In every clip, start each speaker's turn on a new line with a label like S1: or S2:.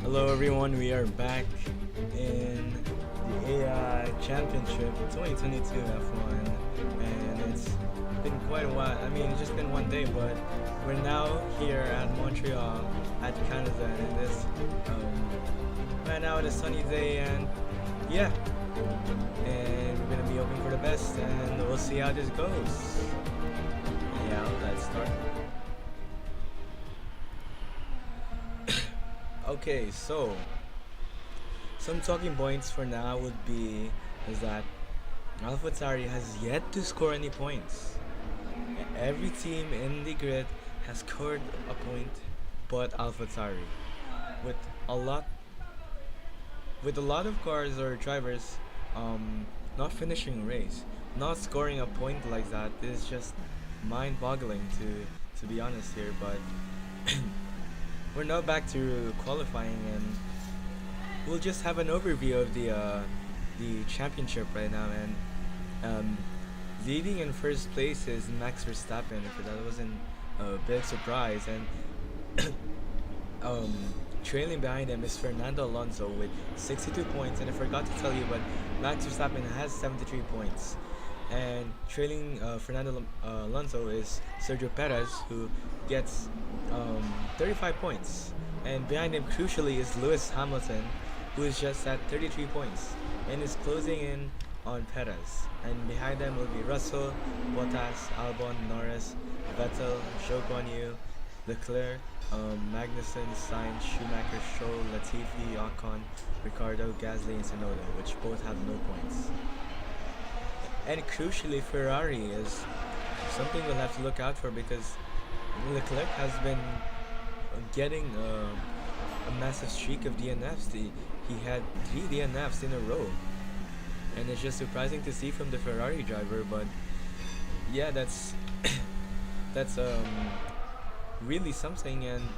S1: Hello everyone, we are back in the AI Championship 2022 F1, and it's been quite a while. I mean, it's just been one day, but we're now here at Montreal at Canada, and this right now it's a sunny day, and yeah, and we're gonna be hoping for the best, and we'll see how this goes. Yeah, let's start. Okay, so some talking points for now would be is that AlphaTauri has yet to score any points. Every team in the grid has scored a point but AlphaTauri. With a lot with a lot of cars or drivers not finishing race, not scoring a point like that is just mind-boggling to be honest here, but we're now back to qualifying, and we'll just have an overview of the championship right now. And leading in first place is Max Verstappen. If that wasn't a big surprise, and trailing behind him is Fernando Alonso with 62 points. And I forgot to tell you, but Max Verstappen has 73 points. And trailing Fernando Alonso is Sergio Perez, who gets 35 points. And behind him, crucially, is Lewis Hamilton, who is just at 33 points and is closing in on Perez. And behind them will be Russell, Bottas, Albon, Norris, Vettel, Zhou Guanyu, Leclerc, Magnussen, Sainz, Schumacher, Stroll, Latifi, Ocon, Ricardo, Gasly, and Tsunoda, which both have no points. And crucially, Ferrari is something we'll have to look out for, because Leclerc has been getting a massive streak of DNFs. He had 3 DNFs in a row, and it's just surprising to see from the Ferrari driver. But yeah, that's that's really something. And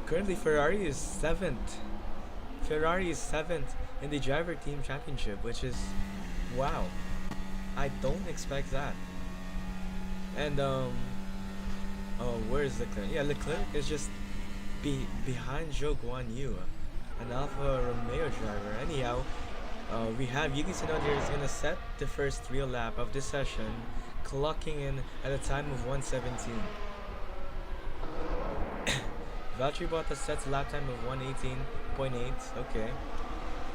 S1: currently Ferrari is 7th. Ferrari is 7th in the driver team championship, which is wow. I don't expect that. And where is Leclerc? Yeah, Leclerc is just behind Zhou Guanyu, an Alfa Romeo driver. Anyhow, we have Yuki Tsunoda is gonna set the first real lap of this session, clocking in at a time of 1:17. Valtteri Bottas sets a lap time of 1:18.8. Okay,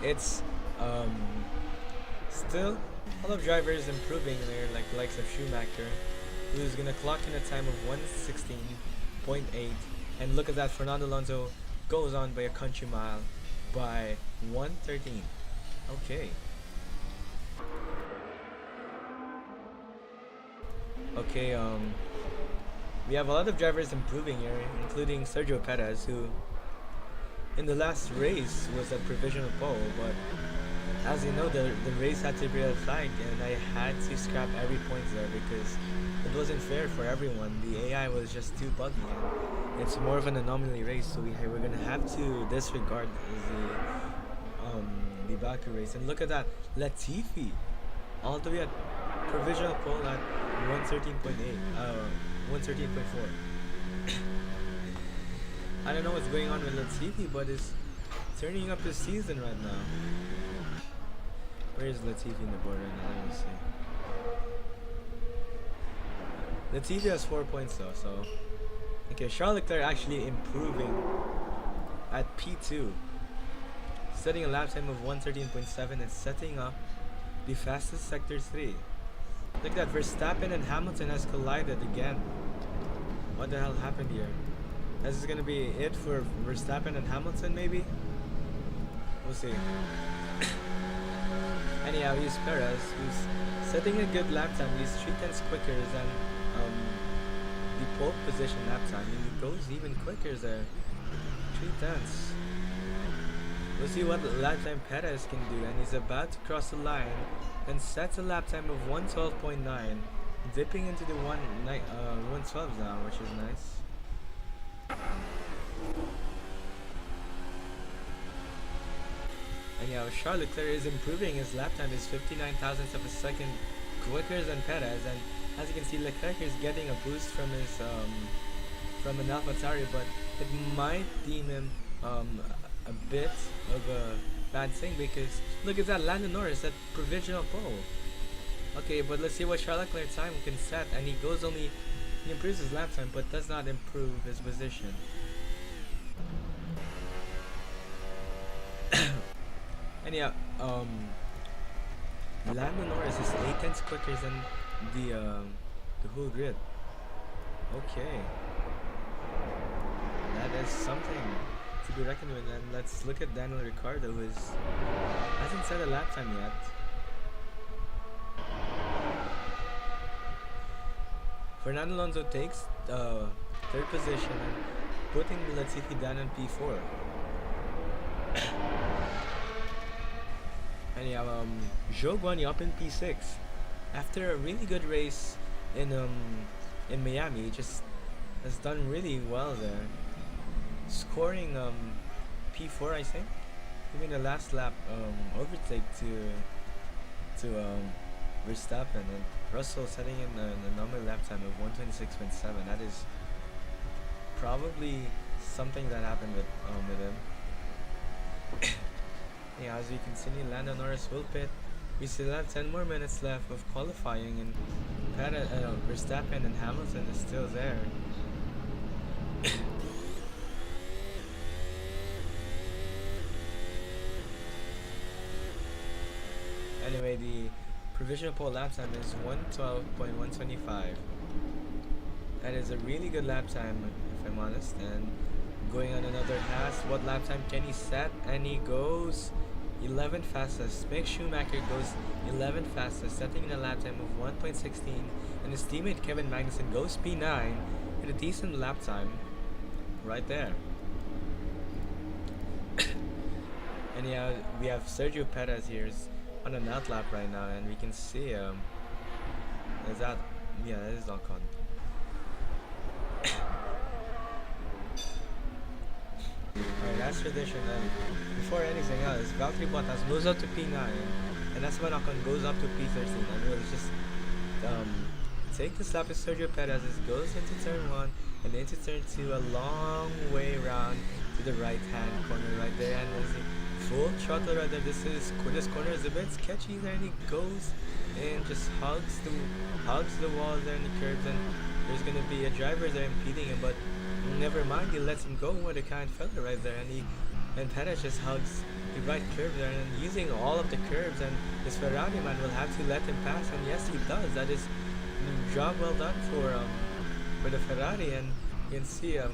S1: it's still a lot of drivers improving there, like the likes of Schumacher, who's gonna clock in a time of 1:16.8. And look at that, Fernando Alonso goes on by a country mile by 1:13. Okay. Okay, we have a lot of drivers improving here, including Sergio Perez, who in the last race was at provisional pole, but as you know, the race had to be red flagged, and I had to scrap every point there because it wasn't fair for everyone. The AI was just too buggy, and it's more of an anomaly race, so we're gonna have to disregard the Baku race. And look at that, Latifi, all the way at provisional pole at 113.8, 113.4. I don't know what's going on with Latifi, but it's turning up his season right now. Where is Latifi in the board right now? Let me see. Latifi has 4 points though, so okay. Charles Leclerc actually improving at P2, setting a lap time of 1:13.7 and setting up the fastest sector 3. Look at that, Verstappen and Hamilton has collided again. What the hell happened here? This is gonna be it for Verstappen and Hamilton, maybe? We'll see. Anyhow, he's Perez, who's setting a good lap time. He's 3/10 quicker than the pole position lap time. He goes even quicker there. 3/10. We'll see what lap time Perez can do, and he's about to cross the line and sets a lap time of 1:12.9, dipping into the 1:12 now, which is nice. Anyhow, Charles Leclerc is improving. His lap time is 59 thousandths of a second quicker than Perez, and as you can see, Leclerc is getting a boost from his from an AlphaTauri, but it might deem him um, a bit of a bad thing because look at that, Lando Norris, that provisional pole. Okay, but let's see what Charles Leclerc's time can set, and he improves his lap time, but does not improve his position. And yeah, Lando Norris is 8 tenths quicker than the whole grid. Okay, that is something to be reckoned with. And let's look at Daniel Ricciardo, who hasn't set a lap time yet. Fernando Alonso takes third position and putting Latifi down on P4. And you have Zhou Guanyu up in P6 after a really good race in Miami. He just has done really well there, scoring P4, I think, giving the last lap overtake to Verstappen, and Russell setting in a normal lap time of 1:26.7. That is probably something that happened with him. Yeah, as we continue, Lando Norris will pit. We still have 10 more minutes left of qualifying, and Verstappen and Hamilton is still there. Anyway, the provisional pole lap time is 1:12.125. That is a really good lap time, if I'm honest. And going on another pass, what lap time can he set? And he goes 11th fastest. Mick Schumacher goes 11th fastest, setting in a lap time of 1:16. And his teammate Kevin Magnussen goes P9 with a decent lap time right there. And yeah, we have Sergio Perez here on an out lap right now, and we can see is that, yeah, that is Ocon. Alright, that's tradition. And before anything else, Valtteri Bottas moves up to P9, and that's when Ocon goes up to P13. And we'll just take this lap with Sergio Perez. It goes into turn 1 and into turn 2, a long way around to the right hand corner right there, and there's a full throttle right there. This corner is a bit sketchy there, and he goes and just hugs the wall there in the curbs, and there's gonna be a driver there impeding him, but never mind, he lets him go. What a kind fella right there, and Perez just hugs the right curb there, and using all of the curbs, and this Ferrari man will have to let him pass, and yes, he does. That is a job well done for the Ferrari, and you can see an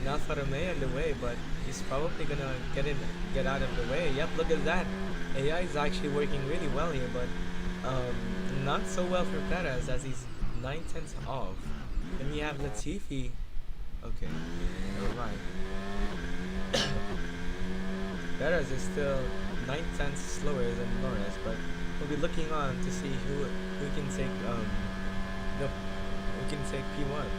S1: Alfa Romeo in the way, but he's probably gonna get out of the way. Yep, look at that. AI is actually working really well here, but not so well for Perez, as he's 9 tenths off. And we have Latifi. Okay, never mind. Perez is still 9 tenths slower than Norris, but we'll be looking on to see who can take who can take P1.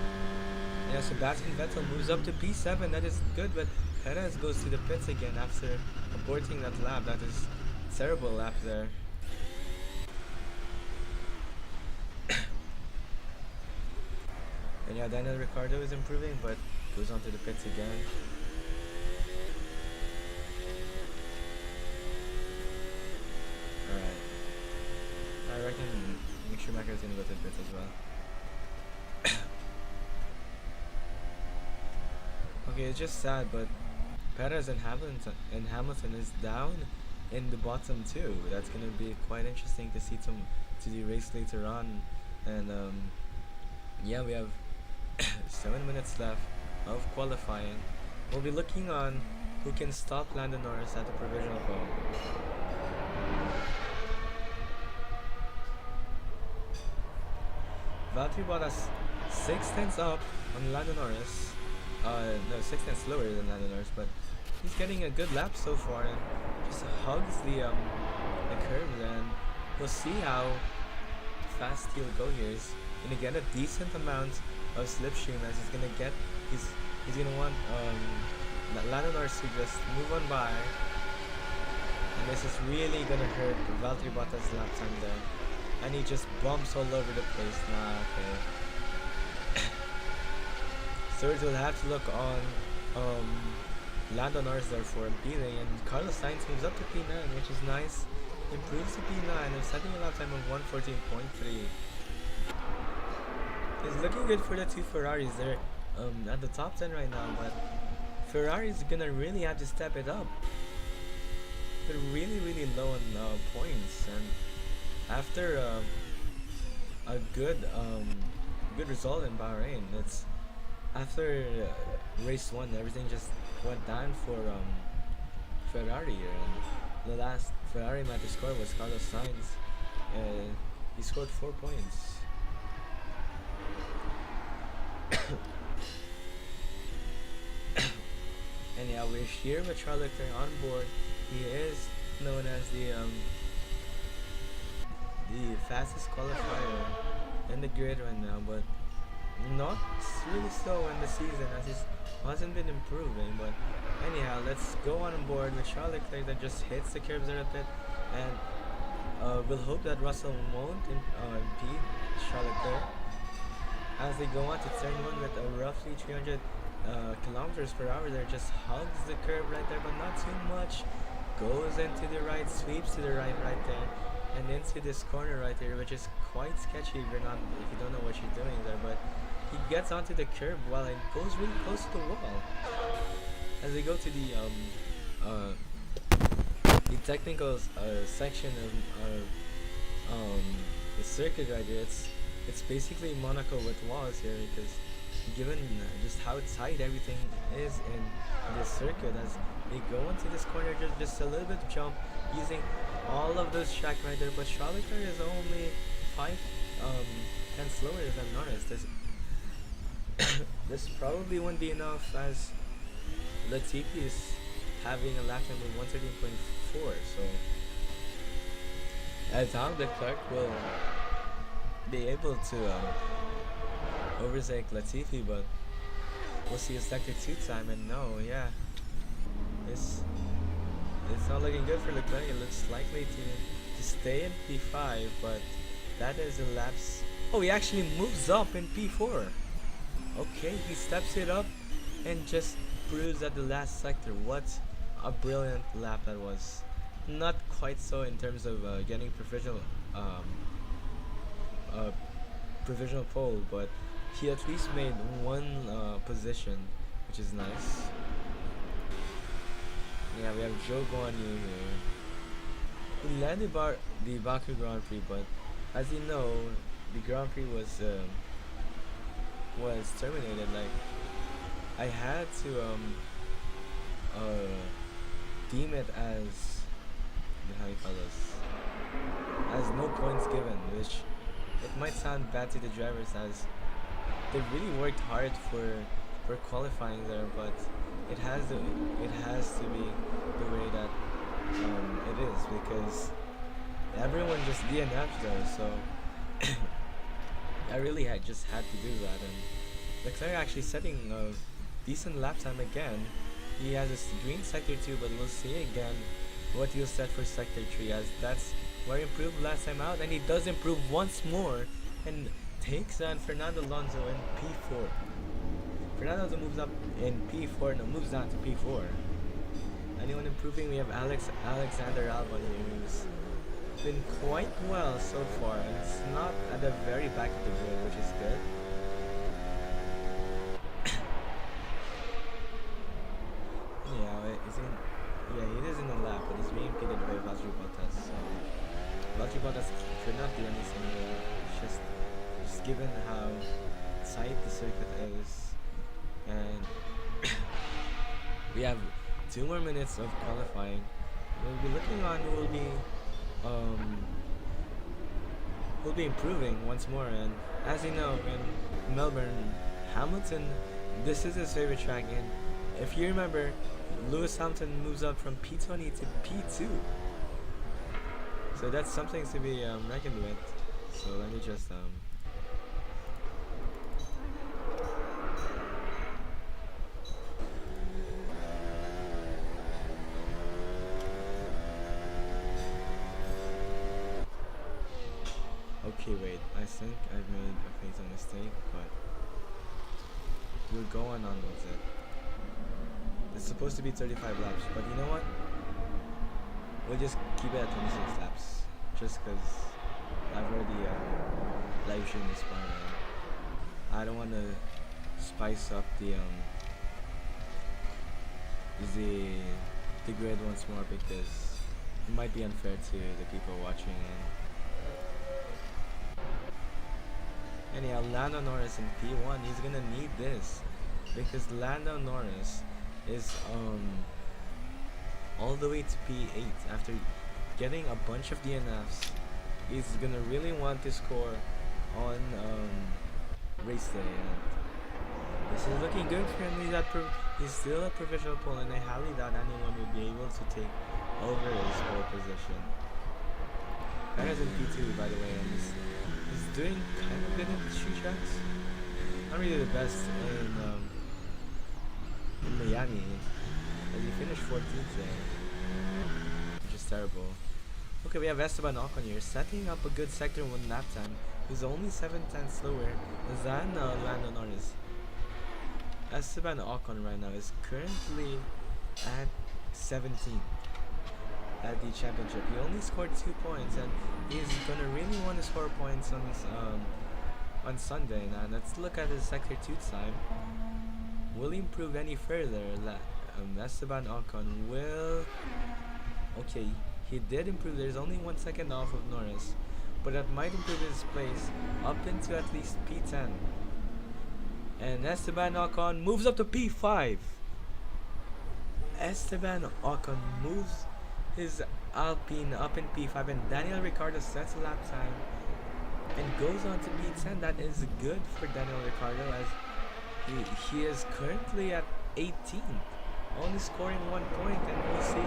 S1: Yeah, Sebastian Vettel moves up to P7. That is good, but Perez goes to the pits again after aborting that lap. That is a terrible lap there. And yeah, Daniel Ricciardo is improving, but goes on to the pits again. Alright. I reckon Mick Schumacher is gonna go to the pits as well. Okay, it's just sad, but Perez and Hamilton is down in the bottom too. That's gonna be quite interesting to see to the race later on. And yeah, we have 7 minutes left of qualifying. We'll be looking on who can stop Lando Norris at the provisional pole. Valtteri Bottas 6 tenths up on Lando Norris. No, 6 tenths slower than Lando Norris, but he's getting a good lap so far and just hugs the curves, and we'll see how fast he'll go here. He's gonna get a decent amount of slipstream, as he's gonna want Lando Norris to just move on by, and this is really gonna hurt Valtteri Bottas' lap time there, and he just bumps all over the place. Nah, okay. Stewards will have to look on Lando Norris there for impeding, and Carlos Sainz moves up to P9, which is nice. Improves to P9 and setting a lap time of 1:14.3. It's looking good for the two Ferraris. They're at the top 10 right now, but Ferrari's gonna really have to step it up. They're really low on points, and after a good result in Bahrain, it's after race one, everything just went down for Ferrari here, and the last Ferrari man to score was Carlos Sainz. He scored 4 points. And yeah, we're here with Charles Leclerc on board. He is known as the fastest qualifier in the grid right now, but not really so in the season as he hasn't been improving. But anyhow, let's go on board with Charles Leclerc that just hits the curbs there a bit, and we'll hope that Russell won't impede Charles Leclerc as they go on to turn one with a roughly 300 kilometers per hour there. Just hugs the curb right there, but not too much. Goes into the right, sweeps to the right there, and into this corner right here, which is quite sketchy if you don't know what you're doing there. But he gets onto the curb while it goes really close to the wall. As we go to the technical section of the circuit right here, it's basically Monaco with walls here, because given just how tight everything is in this circuit, as they go into this corner, just a little bit of jump using all of those track right there. But Charles Leclerc is only 5 tenths slower than Norris. This probably won't be enough, as Latifi is having a lap time of 1:13.4. So as Charles Leclerc will be able to overtake Latifi, but we'll see a sector 2 time, and no, yeah, it's not looking good for Leclerc. It looks likely to stay in P5, but that is a lapse. Oh, he actually moves up in P4. Okay, he steps it up and just proves at the last sector. What a brilliant lap that was. Not quite so in terms of getting provisional pole, but he at least made one position, which is nice. Yeah, we have Joe Guan Yu here. He led the Baku Grand Prix, but as you know, the Grand Prix was terminated. Like, I had to deem it as, how you call this, as no points given, which it might sound bad to the drivers, as they really worked hard for qualifying there, but it has to be the way that it is, because everyone just DNF'd there. So I really just had to do that, and Leclerc actually setting a decent lap time again. He has a green sector 2, but we'll see again what he'll set for sector 3, as that's where he improved last time out, and he does improve once more and takes on Fernando Alonso in P4. Fernando Alonso moves up in P4, no, moves down to P4. Anyone improving? We have Alexander Albon here, who's been quite well so far, and it's not at the very back of the grid, which is good. He is in the lap, but he's being impeded by Valtteri Bottas. So Valtteri Bottas could not do anything here. Just given how tight the circuit is, and we have 2 more minutes of qualifying. We'll be looking on who will be improving once more. And as you know, in Melbourne, Hamilton, this is his favorite track, and if you remember, Lewis Hamilton moves up from P20 to P2. So that's something to be reckoned with. So let me just okay, wait, I think I've made a fatal mistake, but we're going on with it. It's supposed to be 35 laps, but you know what? We'll just keep it at 26 laps, just because I've already live streamed this part, and I don't want to spice up the the grid once more because it might be unfair to the people watching. And anyhow, Lando Norris in P1, he's gonna need this because Lando Norris is all the way to P8 after getting a bunch of DNFs. He's gonna really want to score on race day. And this is looking good for him. He's still at provisional pole, and I highly doubt anyone will be able to take over his pole position. Perez in P2, by the way, and he's doing kind of good in the street tracks. Not really the best in Miami, as he finished 14th there, which is terrible. Okay, we have Esteban Ocon here, setting up a good sector 1 lap time. He's only 7/10 slower than Lando Norris. Esteban Ocon right now is currently at 17th at the championship. He only scored 2 points, and he's gonna really want to score points on Sunday. Now let's look at his sector 2 time. Will he improve any further? Esteban Ocon will. Okay, he did improve. There's only 1 second off of Norris, but that might improve his place up into at least P10. And Esteban Ocon moves up to P5. Esteban Ocon moves his Alpine up in P5, and Daniel Ricciardo sets a lap time and goes on to P10. That is good for Daniel Ricciardo, as he is currently at 18, only scoring 1 point, and we'll see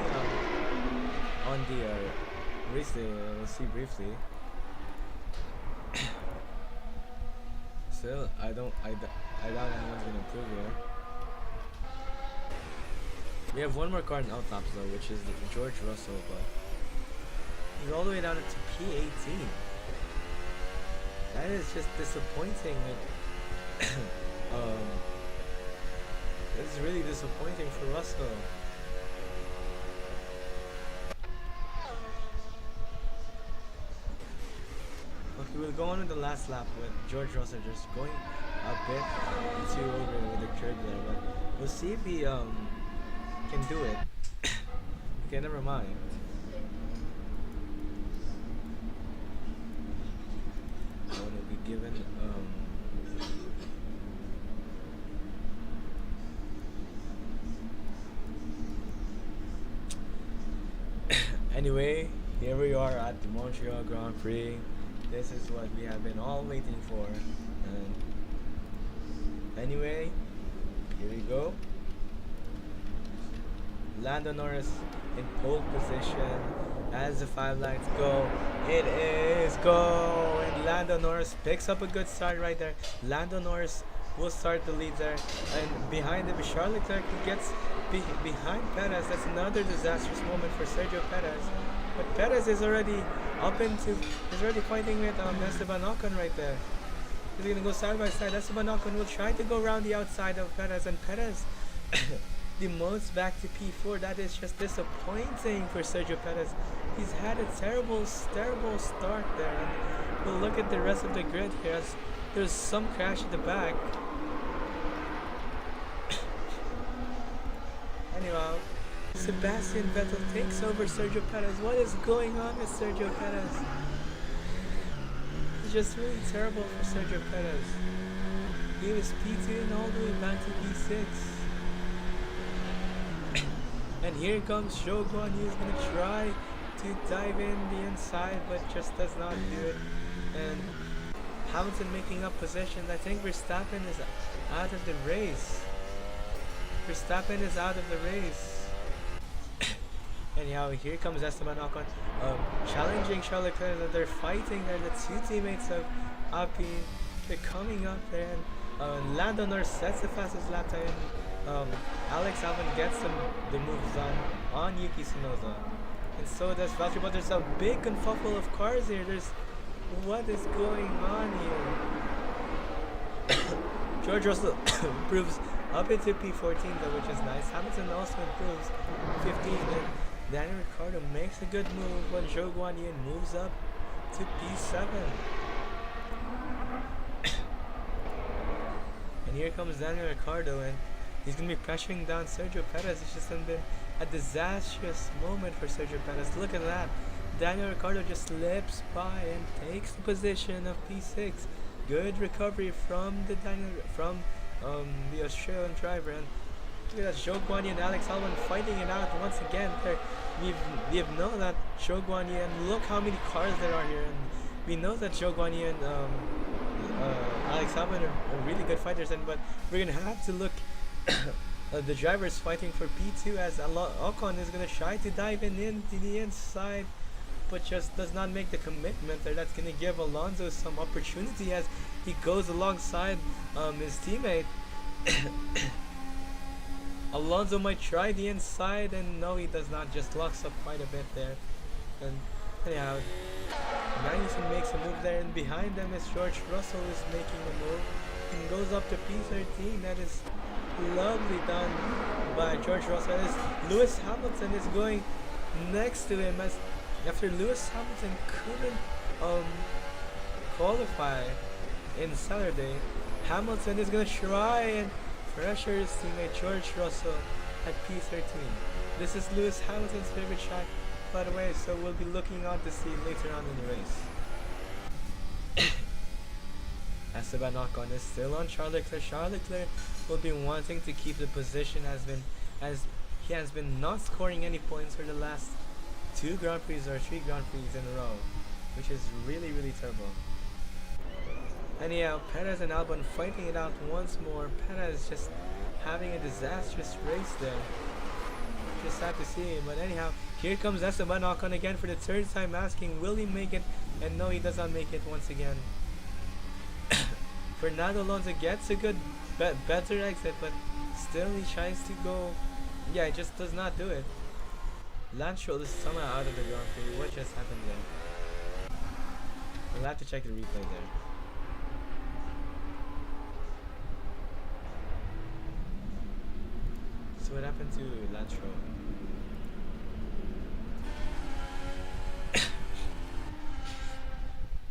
S1: on the race day. We'll see briefly. Still, I doubt anyone's gonna improve here. We have one more car in outlaps though, which is George Russell, but he's all the way down to P18. That is just disappointing. It's really disappointing for Russell. Okay, we'll go on with the last lap with George Russell just going a bit too over with the curb there, but we'll see if he can do it. Okay, never mind. I want to be given anyway, here we are at the Montreal Grand Prix. This is what we have been all waiting for. And anyway, here we go. Lando Norris in pole position as the 5 lights go. It is go, and Lando Norris picks up a good start right there. Lando Norris will start the lead there, and behind him Charles Leclerc, who gets behind Perez. That's another disastrous moment for Sergio Perez. But Perez is already he's already fighting with Esteban Ocon right there. He's gonna go side by side. Esteban Ocon will try to go around the outside of Perez, and Perez demotes back to P4. That is just disappointing for Sergio Perez. He's had a terrible start there. And we'll look at the rest of the grid here as there's some crash at the back. Anyhow, Sebastian Vettel takes over Sergio Perez. What is going on with Sergio Perez? It's just really terrible for Sergio Perez. He was P2 and all the way back to P6. And here comes Shogun. He's gonna try to dive in the inside, but just does not do it. And Hamilton making up positions. I think Verstappen is out of the race. Verstappen is out of the race. Anyhow, here comes Esteban Ocon challenging Charles Leclerc. That they're fighting there. The 2 teammates of Alpine, they're coming up there. And Lando Norris sets the fastest lap time. Alex Albon gets the moves on Yuki Tsunoda, and so does Valtteri. But there's a big confuffle of cars here. What is going on here? George Russell improves up into P14 though, which is nice. Hamilton also improves 15, and Daniel Ricciardo makes a good move when Zhou Guanyin moves up to P7. And here comes Daniel Ricciardo, and he's going to be pressuring down Sergio Perez. It's just been a disastrous moment for Sergio Perez. Look at that. Daniel Ricciardo just slips by and takes the position of P6. Good recovery from the Australian driver. And look at that, Zhou Guanyin and Alex Albon fighting it out once again. We have known that Zhou Guanyin, look how many cars there are here, and we know that Zhou Guanyin and Alex Albon are really good fighters, but we're gonna have to look the drivers fighting for P2 as Ocon is gonna try to dive into the inside, but just does not make the commitment there. That's gonna give Alonso some opportunity as he goes alongside his teammate. Alonso might try the inside, and no, he does not. Just locks up quite a bit there. And anyhow, Magnussen makes a move there, and behind them is George Russell is making a move and goes up to P13. That is lovely done by George Russell. As Lewis Hamilton is going next to him, as after Lewis Hamilton couldn't qualify in Saturday, Hamilton is gonna try and pressure his teammate George Russell at P13. This is Lewis Hamilton's favorite track, by the way, so we'll be looking on to see later on in the race. Esteban Ocon is still on Charles Leclerc. Charles Leclerc will be wanting to keep the position as he has been not scoring any points for the last 2 Grand Prix or 3 Grand Prix in a row, which is really terrible. Anyhow, Perez and Albon fighting it out once more. Perez just having a disastrous race there. Just sad to see, but anyhow, here comes Esteban Ocon again for the 3rd time, asking will he make it, and no, he does not make it once again. Fernando Alonso gets a good better exit, but still he tries to go, he just does not do it. Lance Stroll is somehow out of the Grand Prix. What just happened there? We'll have to check the replay there. So what happened to Lance Stroll?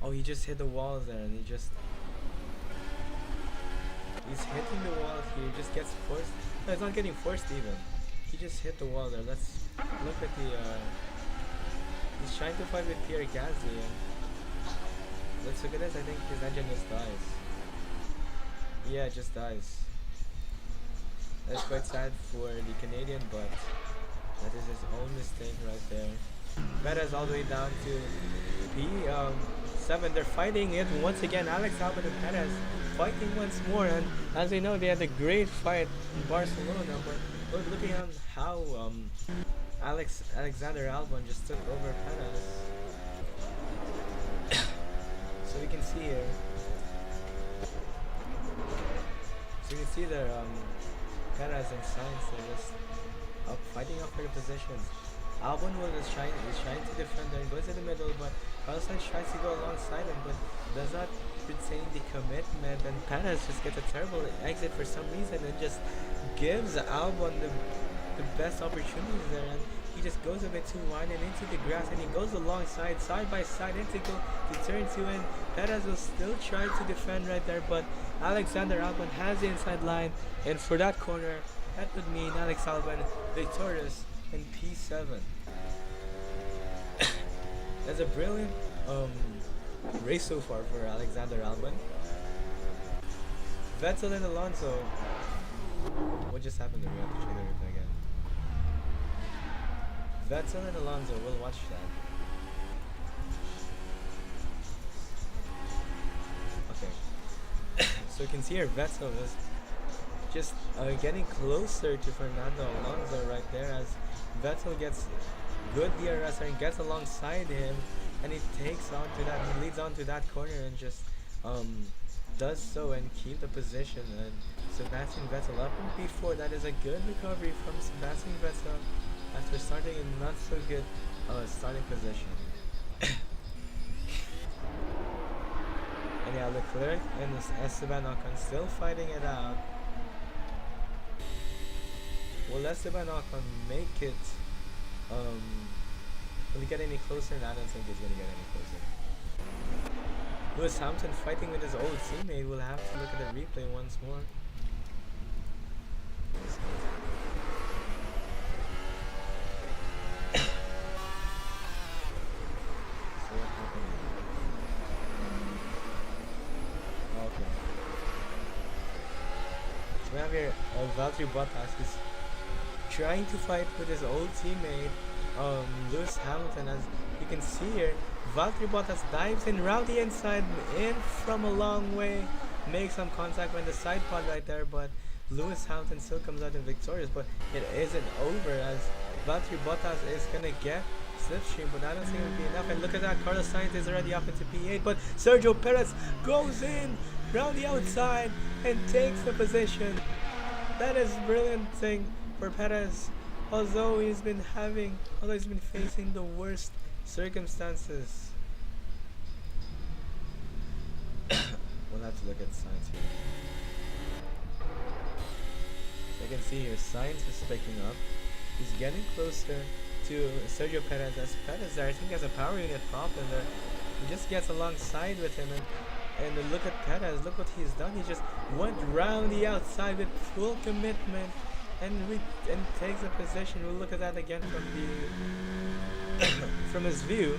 S1: Oh, he just hit the walls there, and he's hitting the wall here. He just gets forced. No, it's not getting forced even. He just hit the wall there. Let's look at the he's trying to fight with Pierre Gasly, and let's look at this. I think his engine just dies. Yeah, it just dies. That's quite sad for the Canadian, but that is his own mistake right there. Perez all the way down to P7. They're fighting it once again. Alex Albon and Perez fighting once more, and as we know, they had a great fight in Barcelona, but we're looking at how Alexander Albon just took over Perez. So we can see here. So you can see there, Perez and Sainz are just fighting up for the positions. Albon is trying to defend there and goes in the middle, but Carlos Sainz tries to go alongside him, but does not retain the commitment, and Perez just gets a terrible exit for some reason and just gives Albon the best opportunities there, and he just goes a bit too wide and into the grass, and he goes alongside, side by side, into turn 2, and Perez will still try to defend right there, but Alexander Albon has the inside line, and for that corner, that would mean Alex Albon victorious in P7. That's a brilliant race so far for Alexander Albon. Vettel and Alonso. What just happened there? We have to check the replay again. Vettel and Alonso, we'll watch that. Okay. So you can see here Vettel is just getting closer to Fernando Alonso right there, as Vettel gets good DRS and gets alongside him, and he takes on to that, he leads on to that corner and just does so and keep the position, and Sebastian Vettel up in P4. That is a good recovery from Sebastian Vettel after starting in not so good starting position. And yeah, Leclerc and Esteban Ocon still fighting it out. Will Esteban Ocon make it? Will he get any closer? No, I don't think he's gonna get any closer. Lewis Hamilton fighting with his old teammate. We'll have to look at the replay once more. So what happened? Okay. So we have here Valtteri Bottas who's trying to fight with his old teammate Lewis Hamilton. As you can see here, Valtteri Bottas dives in round the inside, in from a long way, makes some contact with the side pod right there, but Lewis Hamilton still comes out in victorious. But it isn't over, as Valtteri Bottas is gonna get slipstream, but I don't think it will be enough. And look at that, Carlos Sainz is already up into P8, but Sergio Perez goes in round the outside and takes the position. That is brilliant thing for Perez, although he's been facing the worst circumstances. We'll have to look at Sainz here. So you can see here, Sainz is picking up. He's getting closer to Sergio Perez, as Perez there, I think, has a power unit problem there. He just gets alongside with him, and look at Perez, look what he's done. He just went round the outside with full commitment and takes a position. We'll look at that again from the from his view.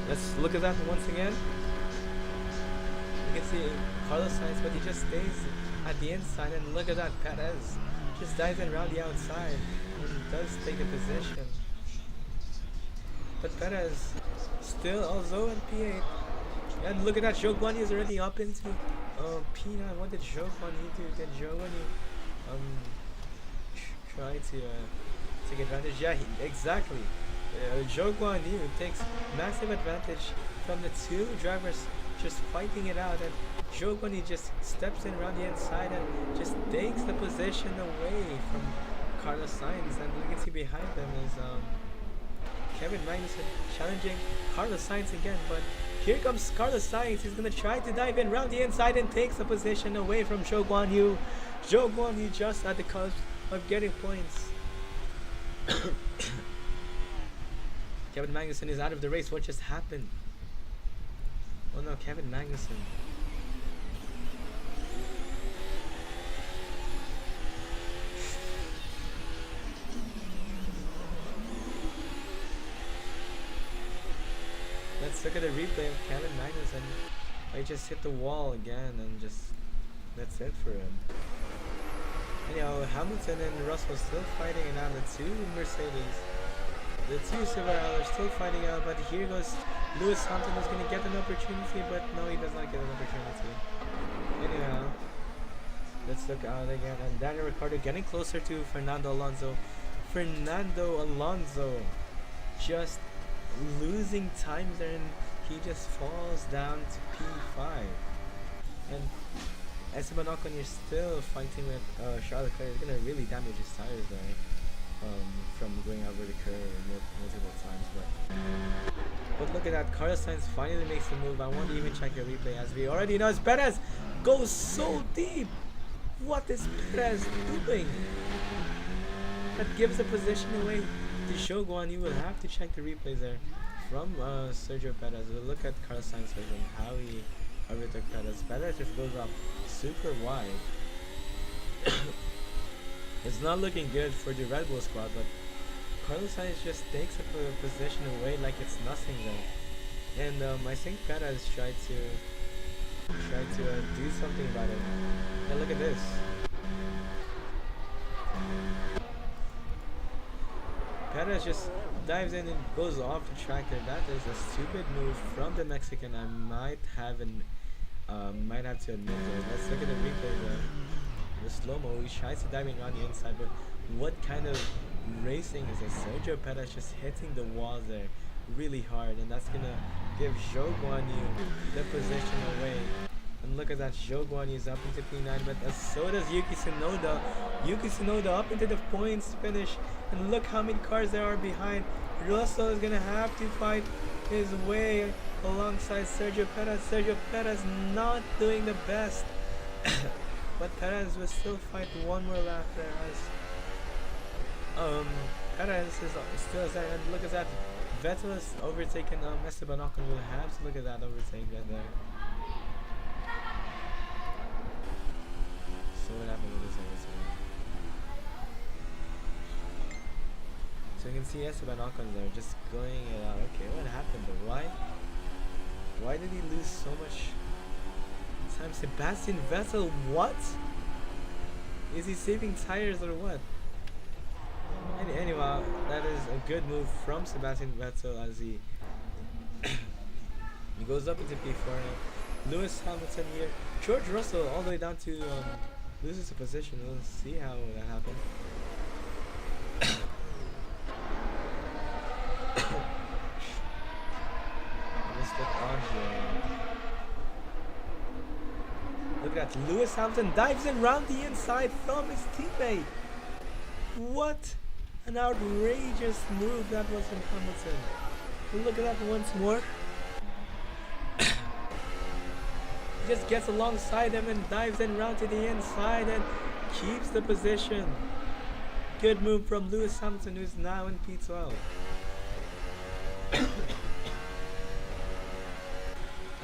S1: Let's look at that once again. You can see Carlos Sainz, but he just stays at the inside, and look at that, Perez just dives in around the outside and does take a position. But Perez still also in P8. And look at that, Zhou Guanyu is already up into P9. What did Zhou Guanyu do? Did Zhou Guanyu try to take advantage? Yeah, exactly. Zhou Guanyu takes massive advantage from the two drivers just fighting it out, and Zhou Guanyu just steps in around the inside and just takes the position away from Carlos Sainz. And you can see behind them is Kevin Magnussen challenging Carlos Sainz again, but here comes Carlos Sainz. He's going to try to dive in around the inside and takes the position away from Zhou Guanyu. Zhou Guanyu just at the cusp of getting points. Kevin Magnussen is out of the race. What just happened? Oh no, Kevin Magnussen. Let's look at the replay of Kevin Magnussen. I just hit the wall again, and just that's it for him. Anyhow, Hamilton and Russell still fighting it out. The two Mercedes, the two Silverado are still fighting out. But here goes Lewis Hamilton, who's going to get an opportunity, but no, he does not get an opportunity. Anyhow, let's look out again, and Daniel Ricciardo getting closer to Fernando Alonso. Fernando Alonso just losing time there, and he just falls down to P5. And Esteban Ocon, you're still fighting with Charles Leclerc. It's gonna really damage his tires there from going over the curve multiple times. But look at that, Carlos Sainz finally makes the move. I won't even check your replay, as we already know Perez goes so deep. What is Perez doing? That gives the position away to Zhou Guanyu. You will have to check the replays there from Sergio Perez. We'll look at Carlos Sainz and how he overtook Perez. Perez just goes up super wide. It's not looking good for the Red Bull squad, but Carlos Sainz just takes a position away like it's nothing there. And I think Perez tried to do something about it. And look at this. Perez just dives in and goes off the track there. That is a stupid move from the Mexican. I might have to admit it. Let's look at the replay there. The slow-mo, he tries to dive in on the inside, but what kind of racing is this? Sergio Perez just hitting the walls there really hard, and that's gonna give Zhou Guanyu the position away. And look at that, Zhou Guanyu is up into P9, but so does Yuki Tsunoda. Yuki Tsunoda up into the points finish, and look how many cars there are behind. Russell is gonna have to fight his way alongside Sergio Perez. Sergio Perez not doing the best. but Perez will still fight one more lap there as Perez is still there, and look at that. Vettel is overtaken Esteban Ocon. Will have to look at that overtake right there. So what happened with this overtake? So you can see Esteban Ocon there just going it out. Okay, what happened though? Why did he lose so much time? Sebastian Vettel, what? Is he saving tires or what? Anyway, that is a good move from Sebastian Vettel as he he goes up into P4 now. Lewis Hamilton here. George Russell all the way down to loses the position. We'll see how that happened. Let's look on here. Look at that. Lewis Hamilton dives in round the inside from his teammate. What an outrageous move that was from Hamilton. Look at that once more. He just gets alongside him and dives in round to the inside and keeps the position. Good move from Lewis Hamilton, who's now in P12. And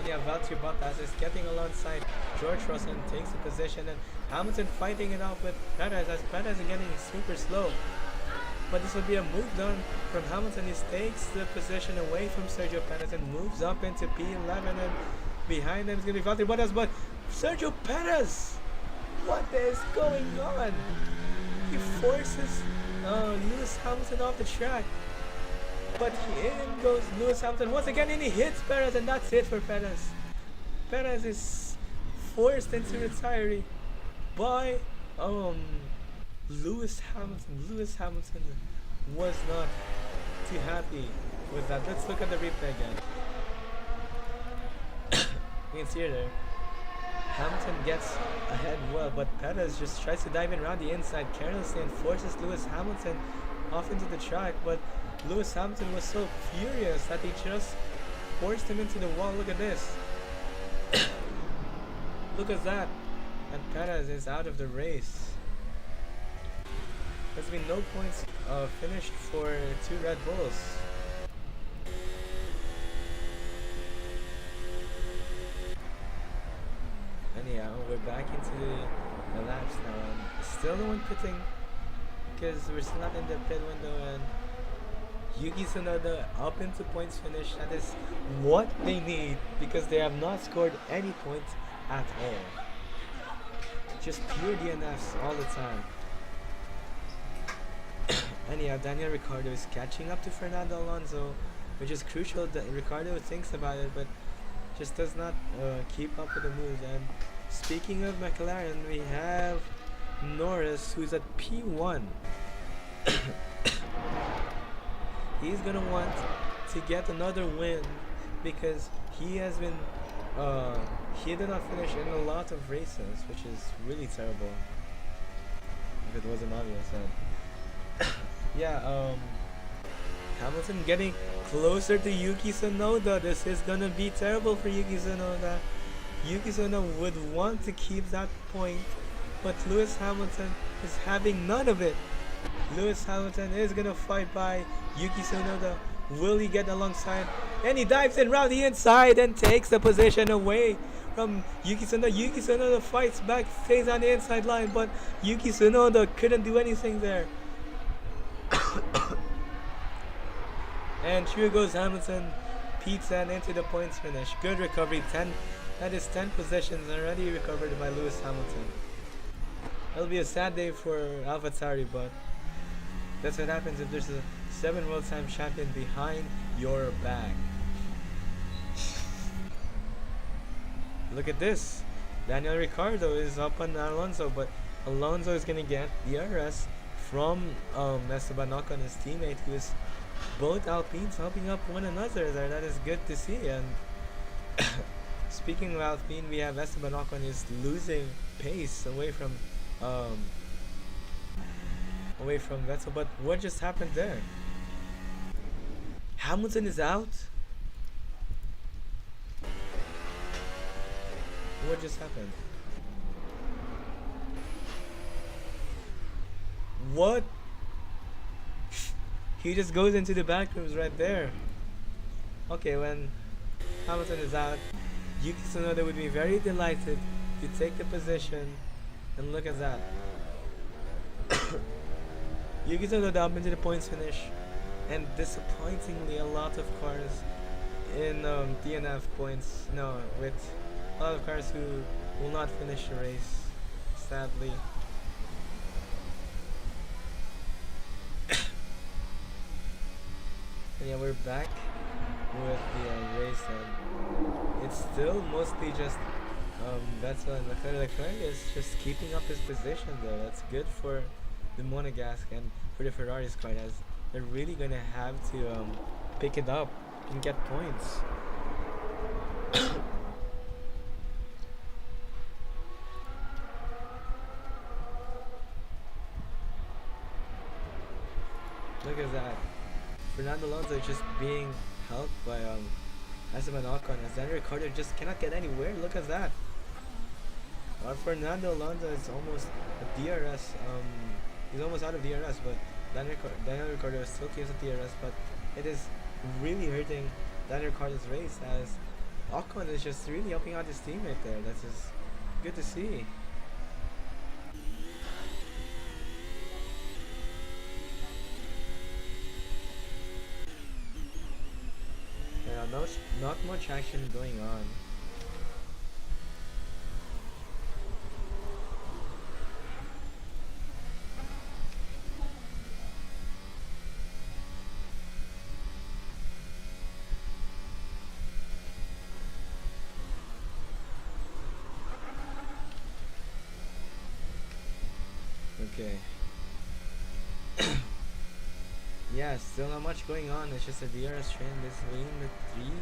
S1: yeah, Valtteri Bottas is getting alongside George Russell and takes the position, and Hamilton fighting it out with Perez as Perez is getting super slow. But this will be a move done from Hamilton. He takes the position away from Sergio Perez and moves up into P11, and behind him is going to be Valtteri Bottas, but Sergio Perez! What is going on? He forces Lewis Hamilton off the track. But in goes Lewis Hamilton once again, and he hits Perez, and that's it for Perez. Perez is forced into retiree by Lewis Hamilton. Lewis Hamilton was not too happy with that. Let's look at the replay again. You can see it there. Hamilton gets ahead well, but Perez just tries to dive in around the inside carelessly and forces Lewis Hamilton off into the track. But Lewis Hamilton was so furious that he just forced him into the wall. Look at this. Look at that. And Perez is out of the race. There's been no points finished for two Red Bulls. Anyhow, we're back into the laps now, and still no one pitting because we're still not in the pit window, and Yuki Tsunoda up into points finish. That is what they need because they have not scored any points at all. Just pure DNFs all the time. Anyhow, Daniel Ricciardo is catching up to Fernando Alonso, which is crucial that Ricciardo thinks about it, but just does not keep up with the moves. And speaking of McLaren, we have Norris, who's at P1. He's gonna want to get another win because he has been he did not finish in a lot of races, which is really terrible if it wasn't obvious. And yeah, Hamilton getting closer to Yuki Tsunoda. This is gonna be terrible for Yuki Tsunoda. Yuki Tsunoda would want to keep that point, but Lewis Hamilton is having none of it. Lewis Hamilton is gonna fight by Yuki Tsunoda. Will he get alongside? And he dives in round the inside and takes the position away from Yuki Tsunoda. Yuki Tsunoda fights back, stays on the inside line, but Yuki Tsunoda couldn't do anything there. And through goes Hamilton, P10 into the points finish. Good recovery, 10. That is 10 positions already recovered by Lewis Hamilton. It'll be a sad day for AlphaTauri, but that's what happens if there's a 7 World Time Champion behind your back. Look at this. Daniel Ricciardo is up on Alonso, but Alonso is going to get the DRS from Esteban Ocon, his teammate, who is both Alpines helping up one another there. That is good to see. And speaking of Alpine, we have Esteban Ocon is losing pace away from Vettel. But what just happened there? Hamilton is out. What just happened? What? He just goes into the back rooms right there. Okay, when Hamilton is out, Yuki Tsunoda would be very delighted to take the position. And look at that. Yuki Tsunoda up into the points finish. And disappointingly, a lot of cars in DNF points. No, with a lot of cars who will not finish the race, sadly. And yeah, we're back with the race, and it's still mostly just Vettel and Leclerc. Leclerc is just keeping up his position though. That's good for the Monegasque and for the Ferrari's car, as they're really gonna have to pick it up and get points. Look at that. Fernando Alonso is just being helped by Esteban Ocon, as Daniel Ricciardo just cannot get anywhere. Look at that. Fernando Alonso is almost a DRS. He's almost out of DRS, but Daniel Ricciardo still keeps a DRS. But it is really hurting Daniel Ricciardo's race, as Ocon is just really helping out his teammate there. That's just good to see. Yeah, not much action going on. Okay. Yeah, still not much going on. It's just a DRS train between the three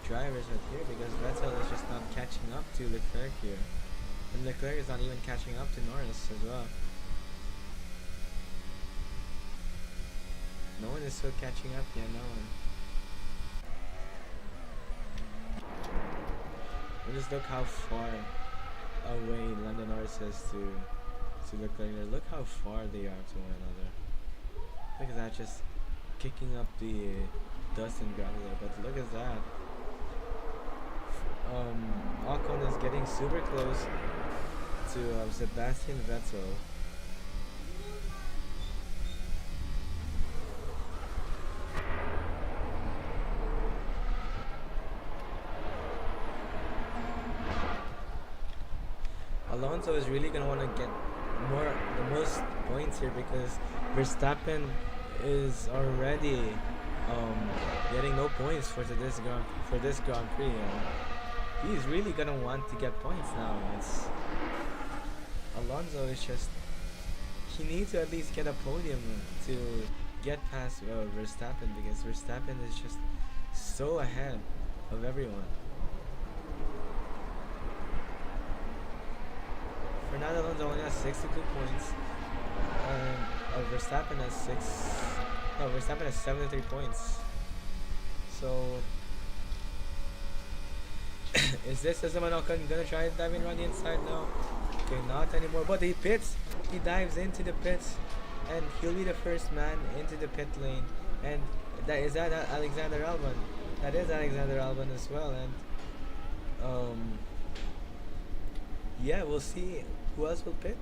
S1: drivers right here, because Vettel is just not catching up to Leclerc here. And Leclerc is not even catching up to Norris as well. No one is still catching up yet, no one. And just look how far away Lando Norris is to Leclerc. Look how far they are to one another. Look at that, just kicking up the dust and gravel there. But look at that. Ocon is getting super close to Sebastian Vettel. Alonso is really gonna want to get the most points here, because Verstappen is already getting no points for this Grand Prix. He's really gonna want to get points now. Alonso is just, he needs to at least get a podium to get past Verstappen, because Verstappen is just so ahead of everyone. Fernando Alonso only has 62 points, and Verstappen has 73 points. So, is this Esteban Ocon gonna try diving around the inside now? Okay, not anymore. But he pits. He dives into the pits, and he'll be the first man into the pit lane. And is that Alexander Albon? That is Alexander Albon as well. And yeah, we'll see who else will pit.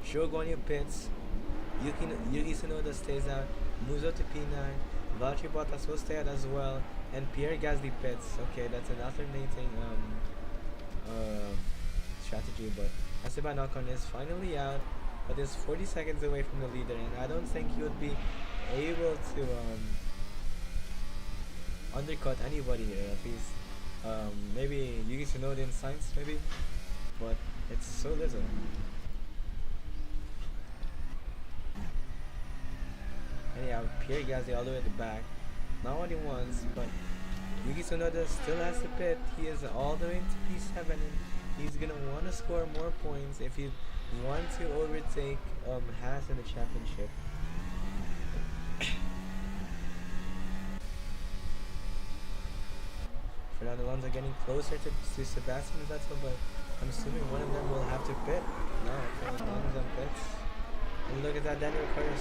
S1: Zhou Guanyu pits. Yuki Tsunoda stays out. Moves up to P9. Valtteri Bottas will stay out as well. And Pierre Gasly pits. Okay, that's an alternating strategy. But Esteban Ocon is finally out, but is 40 seconds away from the leader. And I don't think he would be able to undercut anybody here, at least. Maybe Yuki Tsunoda in Sainz, maybe, but it's so little. Anyhow, Pierre Gasly all the way at the back. Not what he wants, but Yuki Tsunoda still has to pit. He is all the way into P7, and he's gonna want to score more points if he wants to overtake Haas in the championship. Fernando Alonso getting closer to Sebastian Vettel, but I'm assuming one of them will have have to pit. No, okay, Alonso pits. And look at that, Daniel Ricciardo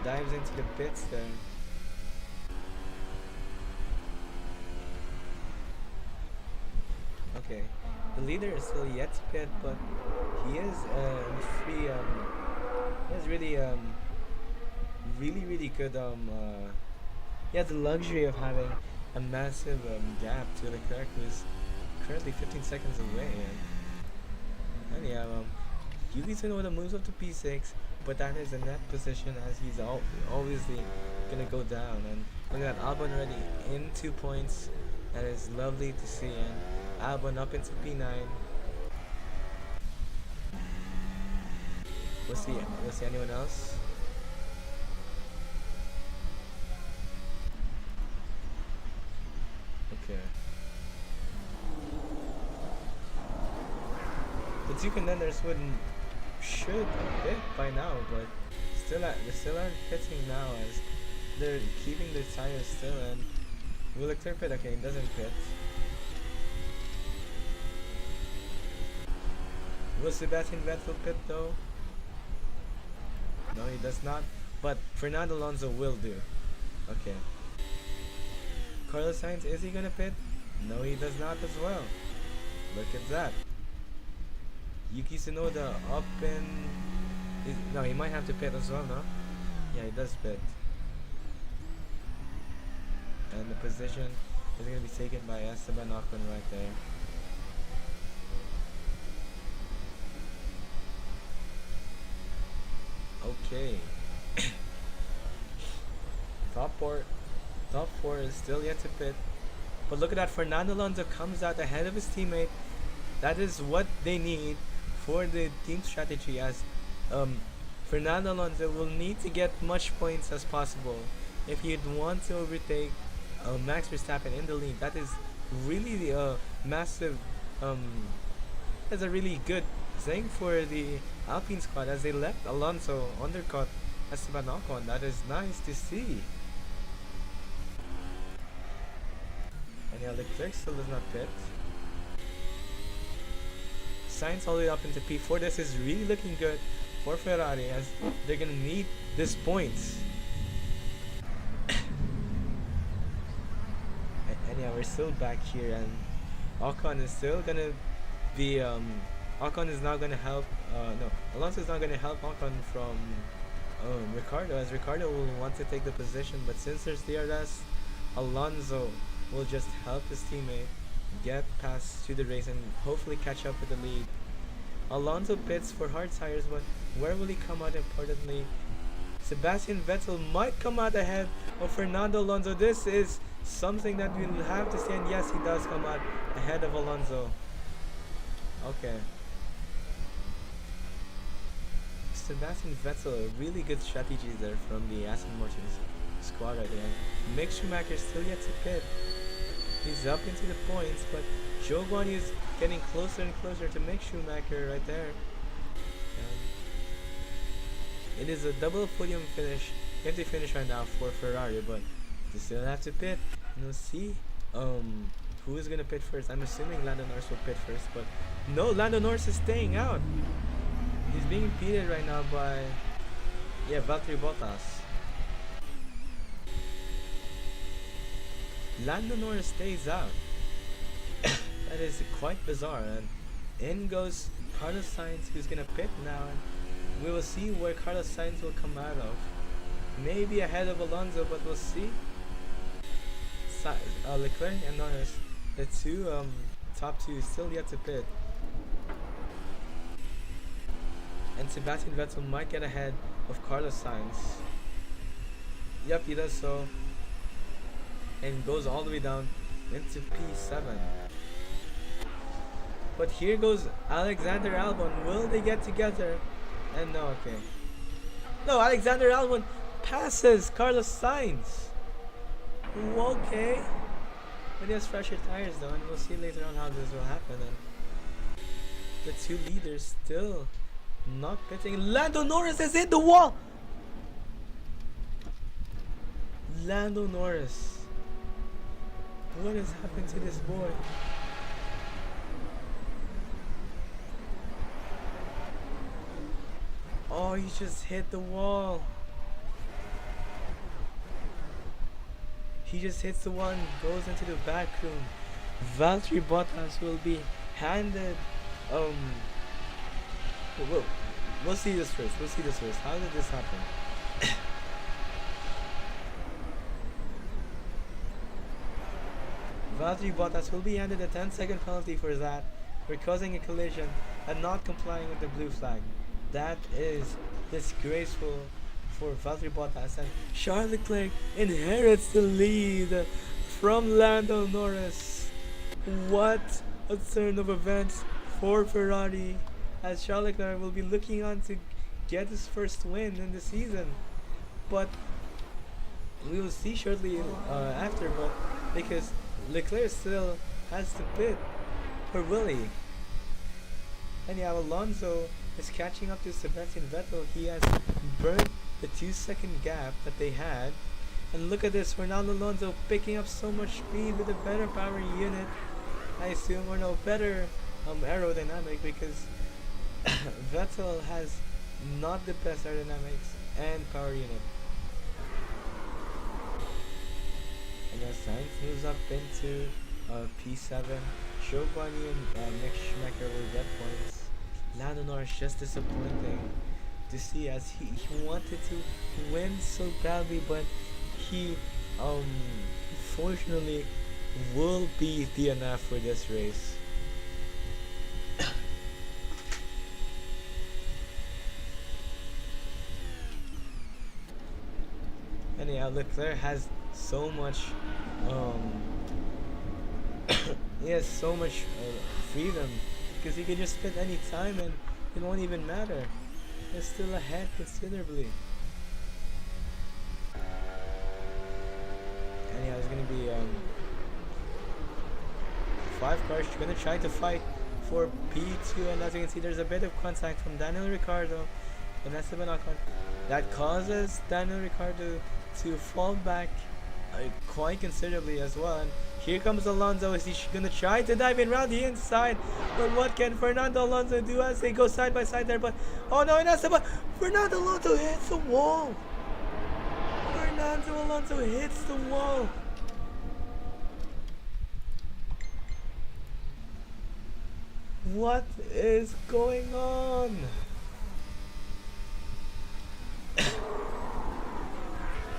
S1: dives into the pits there. Okay, the leader is still yet to pit, but he is free. He has really good. He has the luxury of having a massive gap to Leclerc, who is currently 15 seconds away. And yeah, Yuki Tsunoda moves up to P6, but that is a net position as he's obviously gonna go down. And look at that, Albon already in 2 points. That is lovely to see. And Albon up into P9. We'll see anyone else. Okay. The two contenders should pit by now, but they still aren't pitting now as they're keeping their tires still. And will Leclerc pit? Okay, he doesn't pit. Will Sebastian Vettel pit though? No, he does not. But Fernando Alonso will do. Okay. Carlos Sainz, is he gonna pit? No, he does not as well. Look at that. Yuki Tsunoda up in... No, he might have to pit as well, no? Yeah, he does pit. And the position is going to be taken by Esteban Ocon right there. Okay. Top four is still yet to pit. But look at that, Fernando Alonso comes out ahead of his teammate. That is what they need for the team strategy, as Fernando Alonso will need to get much points as possible if he'd want to overtake Max Verstappen in the lead. That is really massive. That's a really good thing for the Alpine squad, as they left Alonso undercut Esteban Ocon. That is nice to see. And yeah, Leclerc still does not pit. Sainz all the way up into P4. This is really looking good for Ferrari, as they're gonna need these points. and yeah, we're still back here, and Ocon is still gonna be Ocon is now gonna help no, Alonso is not gonna help Ocon from Ricardo, as Ricardo will want to take the position, but since there's DRS, Alonso will just help his teammate get past to the race and hopefully catch up with the lead. Alonso pits for hard tires, but where will he come out importantly? Sebastian Vettel might come out ahead of Fernando Alonso. This is something that we'll have to see, and yes, he does come out ahead of Alonso. Okay. Sebastian Vettel, a really good strategy there from the Aston Martin squad right there. Mick Schumacher still yet to pit. He's up into the points, but Zhou Guanyu is getting closer and closer to Mick Schumacher right there. It is a double podium finish, empty finish right now for Ferrari, but they still have to pit. And we'll see who is gonna pit first. I'm assuming Lando Norris will pit first, but no, Lando Norris is staying out. He's being pitted right now by Valtteri Bottas. Lando Norris stays out. That is quite bizarre. And in goes Carlos Sainz, who's gonna pit now, and we will see where Carlos Sainz will come out of. Maybe ahead of Alonso, but we'll see. Leclerc and Norris, the two top two, still yet to pit. And Sebastian Vettel might get ahead of Carlos Sainz. Yep, he does so. And goes all the way down into P7. But here goes Alexander Albon. Will they get together? And no, okay. No, Alexander Albon passes Carlos Sainz. Okay. But he has fresher tires though, and we'll see later on how this will happen. And the two leaders still not pitting. Lando Norris has hit the wall! Lando Norris. What has happened to this boy? Oh, he just hit the wall. He just hits the wall and goes into the back room. Valtteri Bottas will be handed. Um, we'll, we'll see this first. We'll see this first. How did this happen? Valtteri Bottas will be handed a 10-second penalty for that, for causing a collision and not complying with the blue flag. That is disgraceful for Valtteri Bottas, and Charles Leclerc inherits the lead from Lando Norris. What a turn of events for Ferrari, as Charles Leclerc will be looking on to get his first win in the season. But we will see shortly after, but because Leclerc still has to pit for Willie. And yeah, Alonso is catching up to Sebastian Vettel. He has burnt the 2-second gap that they had. And look at this, Fernando Alonso picking up so much speed with a better power unit, I assume, or no, better aerodynamic, because Vettel has not the best aerodynamics and power unit. And as Sainz moves up into P7, Giovanni and Mick Schumacher will get points. Lando Norris just disappointing to see, as he wanted to win so badly, but he fortunately will be DNF for this race. And yeah, Leclerc has so much he has so much freedom, because he can just spin any time and it won't even matter. He's still ahead considerably. And yeah, there's gonna be 5 cars gonna try to fight for P2, and as you can see, there's a bit of contact from Daniel Ricciardo and Esteban Ocon that causes Daniel Ricciardo to fall back quite considerably as well. And here comes Alonso. Is he gonna try to dive in around the inside? But what can Fernando Alonso do as they go side by side there? But oh no, and Esteban, Fernando Alonso hits the wall. Fernando Alonso hits the wall. What is going on?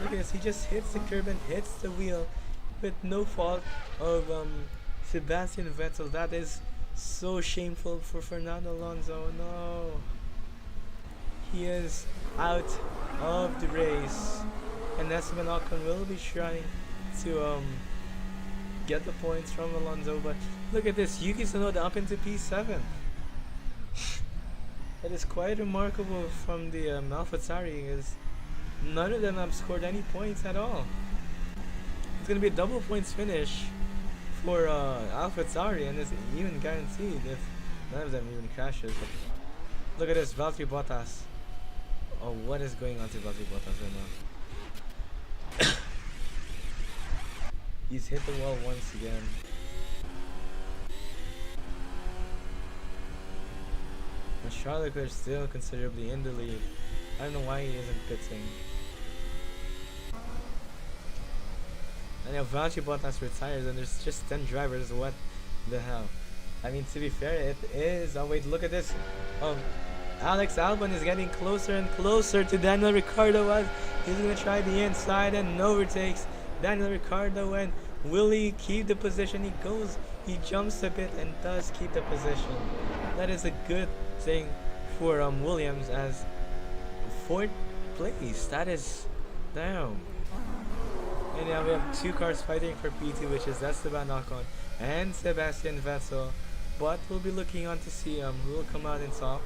S1: Look at this, he just hits the curb and hits the wheel with no fault of Sebastian Vettel. That is so shameful for Fernando Alonso. No, he is out of the race, and Esteban Ocon will be trying to get the points from Alonso. But look at this, Yuki Tsunoda up into P7. That is quite remarkable from the AlphaTauri, because none of them have scored any points at all. It's gonna be a double points finish for AlphaTauri, and it's even guaranteed if none of them even crashes. But look at this, Valtteri Bottas. Oh, what is going on to Valtteri Bottas right now? He's hit the wall once again. And Charles Leclerc is still considerably in the lead. I don't know why he isn't pitting. And now Valtteri Bottas retires, and there's just 10 drivers. What the hell? I mean, to be fair, it is. Oh wait, look at this. Alex Albon is getting closer and closer to Daniel Ricciardo, as he's gonna try the inside and overtakes Daniel Ricciardo. And will he keep the position? He jumps a bit and does keep the position. That is a good thing for Williams, as 4th place. That is down. And now we have 2 cars fighting for P2, which is Esteban Ocon and Sebastian Vettel. But we'll be looking on to see who will come out in top.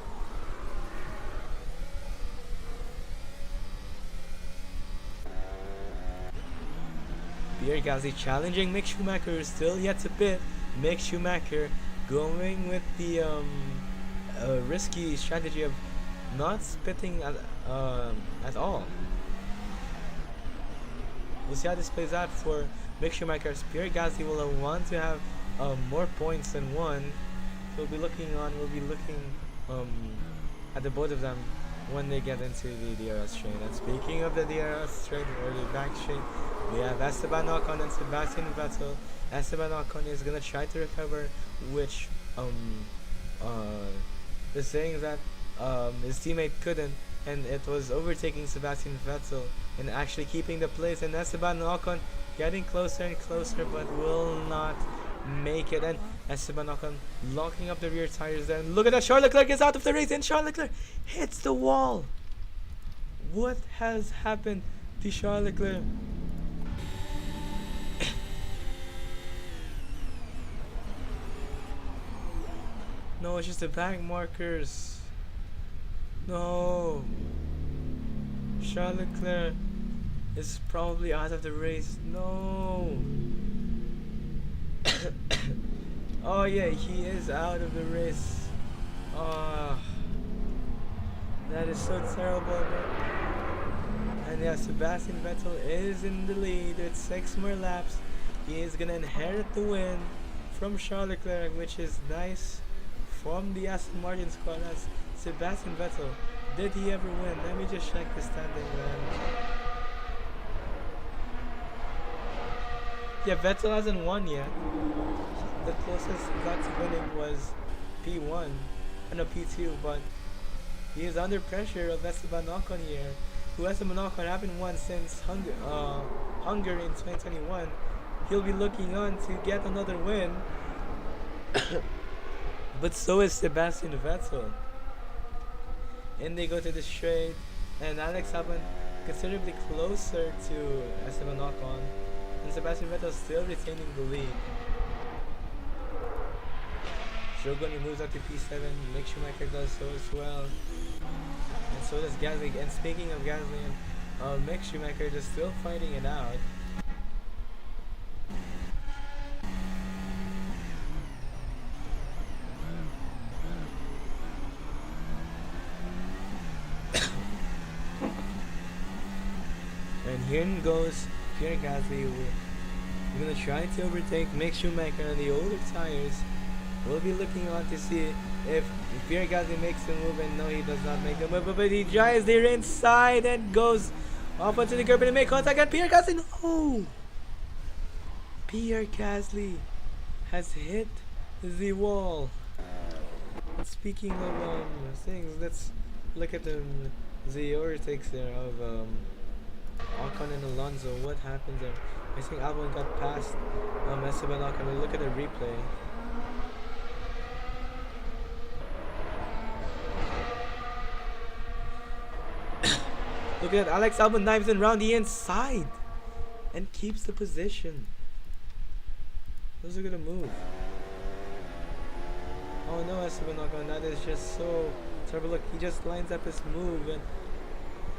S1: Pierre Gasly challenging Mick Schumacher, still yet to pit. Mick Schumacher going with the risky strategy of not spitting at all. We'll see how this plays out for Mick Schumacher. Pierre Gasly will want to have more points than one. So we'll be looking at the both of them when they get into the DRS train. And speaking of the DRS train or the back train, we have Esteban Ocon and Sebastian Vettel. Esteban Ocon is gonna try to recover, which is saying that his teammate couldn't, and it was overtaking Sebastian Vettel and actually keeping the place. And Esteban Ocon getting closer and closer, but will not make it. And Esteban Ocon locking up the rear tires there. And look at that, Charles Leclerc is out of the race, and Charles Leclerc hits the wall. What has happened to Charles Leclerc? No, it's just the back markers. No. Charles Leclerc is probably out of the race. No. Oh yeah, he is out of the race. Oh, that is so terrible. And yeah, Sebastian Vettel is in the lead with 6 more laps. He is gonna inherit the win from Charles Leclerc, which is nice from the Aston Martin squad. As Sebastian Vettel, did he ever win? Let me just check the standing, man. Yeah, Vettel hasn't won yet. The closest he got to winning was P1, no P2, but he is under pressure of Esteban Ocon here, who Esteban Ocon haven't won since Hungary in 2021. He'll be looking on to get another win, but so is Sebastian Vettel. And they go to the straight, and Alex Albon considerably closer to Esteban Ocon, and Sebastian Vettel still retaining the lead. Shogun moves up to P7, Mick Schumacher does so as well, and so does Gasly. And speaking of Gasly, Mick Schumacher is still fighting it out. And here goes Pierre Gasly. We're gonna try to overtake Mick Schumacher on the older tires. We'll be looking on to see if Pierre Gasly makes the move, and no, he does not make the move, but he drives there inside and goes off onto the curb and make contact, and Pierre Gasly, no! Pierre Gasly has hit the wall. And speaking of things, let's look at the overtakes there of Ocon and Alonso. What happened there? I think Albon got past Esteban Ocon. We look at the replay. Look at that, Alex Albon dives in round the inside and keeps the position. Those are gonna move. Oh no, Esteban Ocon, that is just so terrible. Look, he just lines up his move, and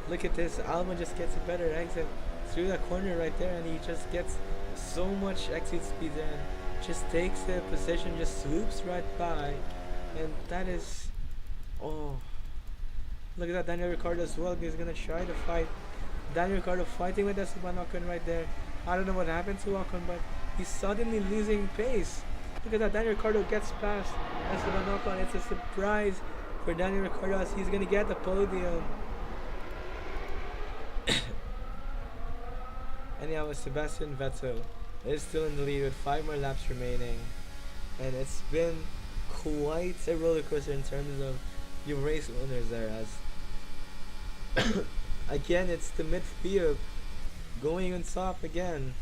S1: look at this, Albon just gets a better exit through that corner right there, and he just gets so much exit speed there and just takes the position, just swoops right by, and that is, oh. Look at that, Daniel Ricciardo as well. He's gonna try to fight. Daniel Ricciardo fighting with Esteban Ocon right there. I don't know what happened to Ocon, but he's suddenly losing pace. Look at that, Daniel Ricciardo gets past Esteban Ocon. It's a surprise for Daniel Ricciardo as he's gonna get the podium. And yeah, with Sebastian Vettel is still in the lead with 5 more laps remaining, and it's been quite a roller coaster in terms of your race winners there, as again it's the midfield going on top again.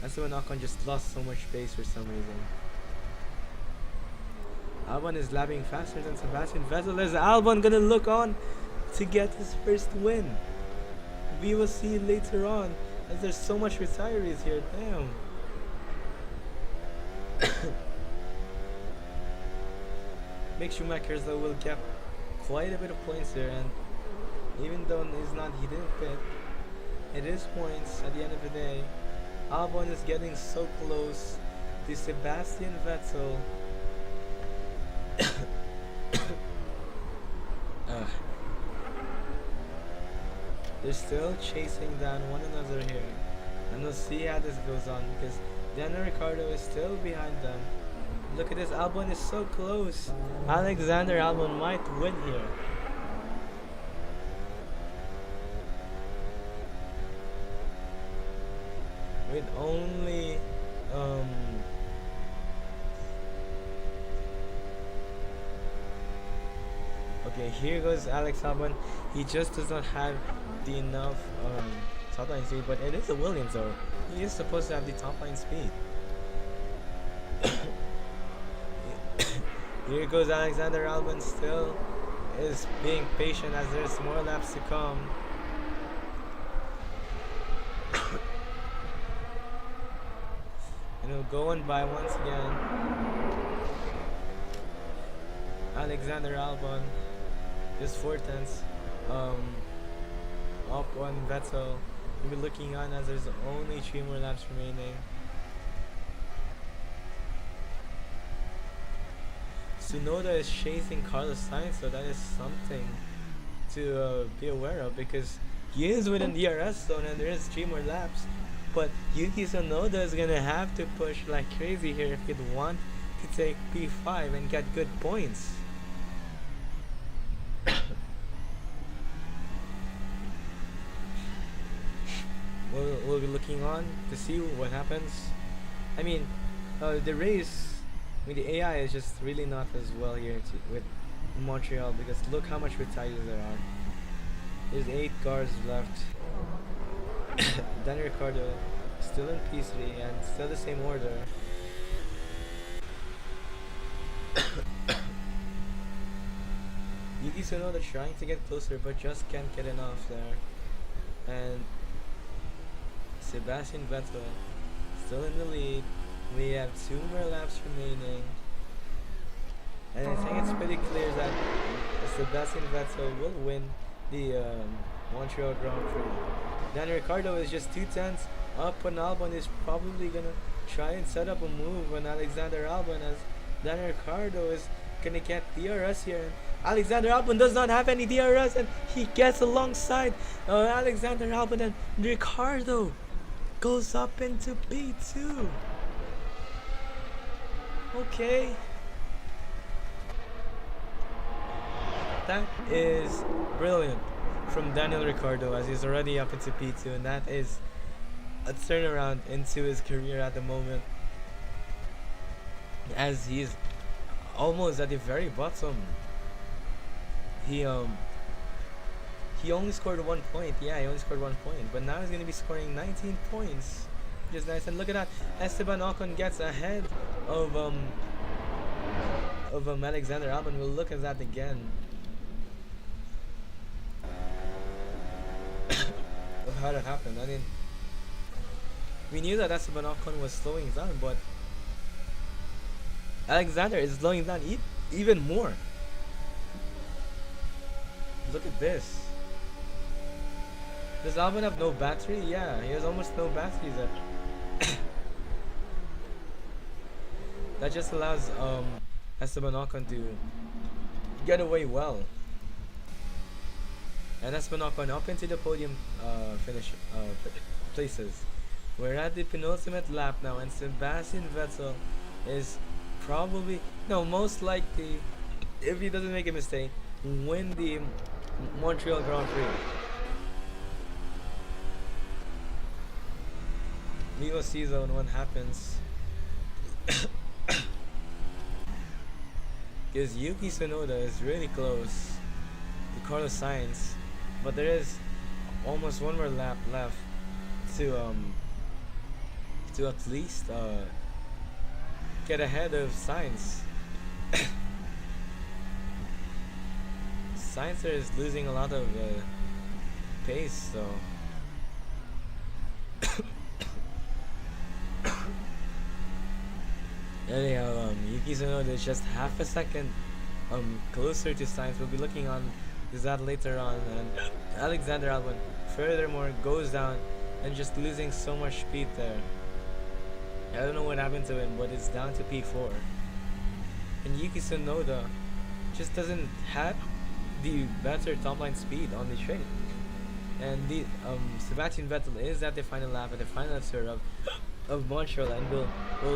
S1: Esteban Ocon just lost so much pace for some reason. Albon is lapping faster than Sebastian Vettel. Is Albon gonna look on to get his first win? We will see later on, as there's so much retirees here. Damn. Mick Schumacher though will get quite a bit of points there, and even though he didn't pit, it is points at the end of the day. Albon is getting so close to Sebastian Vettel. They're still chasing down one another here, and we'll see how this goes on, because Daniel Ricciardo is still behind them. Look at this, Albon is so close. Alexander Albon might win here. With only um okay, here goes Alex Albon. He just does not have the enough top line speed, but it is a Williams though. He is supposed to have the top line speed. Here goes Alexander Albon, still is being patient as there's more laps to come. And he'll go on by once again. Alexander Albon, just 4 tenths up on Vettel. We'll be looking on as there's only 3 more laps remaining. Tsunoda is chasing Carlos Sainz, so that is something to be aware of, because he is within the DRS zone and there is 3 more laps. But Yuki Tsunoda is gonna have to push like crazy here if he'd want to take P5 and get good points. We'll be looking on to see what happens. I mean, the race, I mean, the AI is just really not as well here with Montreal, because look how much retires there are. There's 8 cars left. Daniel Ricciardo still in P3 and still the same order. Yuki Tsunoda trying to get closer but just can't get enough there. And Sebastian Vettel still in the lead. We have 2 more laps remaining. And I think it's pretty clear that Sebastian Vettel will win the Montreal Grand Prix. Daniel Ricciardo is just 2 tenths up on Albon. Is probably gonna try and set up a move on Alexander Albon, as Daniel Ricciardo is gonna get DRS here. And Alexander Albon does not have any DRS, and he gets alongside Alexander Albon, and Ricciardo goes up into P2. Okay. That is brilliant from Daniel Ricciardo, as he's already up into P2, and that is a turnaround into his career at the moment, as he's almost at the very bottom. He only scored 1 point. Yeah, he only scored 1 point, but now he's gonna be scoring 19 points, which is nice. And look at that, Esteban Ocon gets ahead of Alexander Albon. We'll look at that again. Of how that happened. I mean, we knew that Esteban Ocon was slowing down, but Alexander is slowing down even more. Look at this. Does Albon have no battery? Yeah, he has almost no battery there. That just allows Esteban Ocon to get away well. And Esteban Ocon up into the podium finish places. We're at the penultimate lap now, and Sebastian Vettel is probably, no, most likely, if he doesn't make a mistake, win the Montreal Grand Prix. We will see though when what happens. Because Yuki Tsunoda is really close to Carlos Sainz, but there is almost 1 more lap left to at least get ahead of Sainz. Sainz is losing a lot of pace, so anyhow, Yuki Tsunoda is just half a second closer to Sainz. We'll be looking on that later on, and Alexander Albon furthermore goes down and just losing so much speed there. I don't know what happened to him, but it's down to P4. And Yuki Tsunoda just doesn't have the better top line speed on the straight. And the Sebastian Vettel is at the final lap, at the final turn of Montreal, and will